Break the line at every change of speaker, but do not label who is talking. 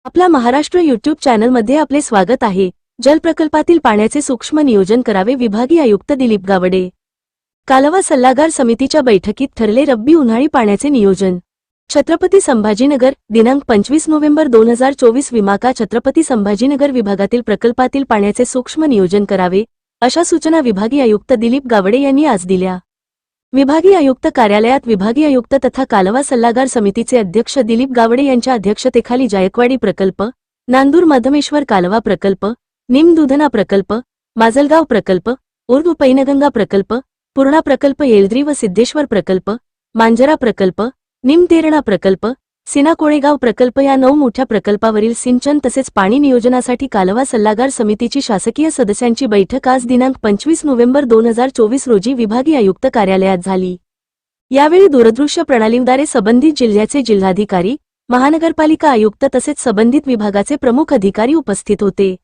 आपला महाराष्ट्र यूट्यूब चॅनलमध्ये आपले स्वागत आहे। जल प्रकल्पातील पाण्याचे सूक्ष्म नियोजन करावे। विभागीय आयुक्त दिलीप गावडे। कालवा सल्लागार समितीच्या बैठकीत ठरले रब्बी उन्हाळी पाण्याचे नियोजन। छत्रपती संभाजीनगर दिनांक 25 नोव्हेंबर 2024 विमाका छत्रपती संभाजीनगर विभागातील प्रकल्पातील पाण्याचे सूक्ष्म नियोजन करावे अशा सूचना विभागीय आयुक्त दिलीप गावडे यांनी आज दिल्या। विभागीय आयुक्त कार्यालयात विभागीय आयुक्त तथा कालवा सल्लागार समितीचे अध्यक्ष दिलीप गावडे यांच्या अध्यक्षतेखाली जायकवाडी प्रकल्प, नांदूर मधमेश्वर कालवा प्रकल्प, निम दुधना प्रकल्प, माजलगाव प्रकल्प, उर्व पैनगंगा प्रकल्प, पूर्णा प्रकल्प, येलद्री व सिद्धेश्वर प्रकल्प, मांजरा प्रकल्प, निम तेरणा प्रकल्प, सिना कोळेगाव प्रकल्प या 9 मोठ्या प्रकल्पावरील सिंचन तसेच पाणी नियोजनासाठी कालवा सल्लागार समितीची शासकीय सदस्यांची बैठक आज दिनांक 25 नोव्हेंबर 2024 रोजी विभागीय आयुक्त कार्यालयात झाली। यावेळी दूरदृश्य प्रणालीद्वारे संबंधित जिल्ह्याचे जिल्हाधिकारी, महानगरपालिका आयुक्त तसेच संबंधित विभागाचे प्रमुख अधिकारी उपस्थित होते।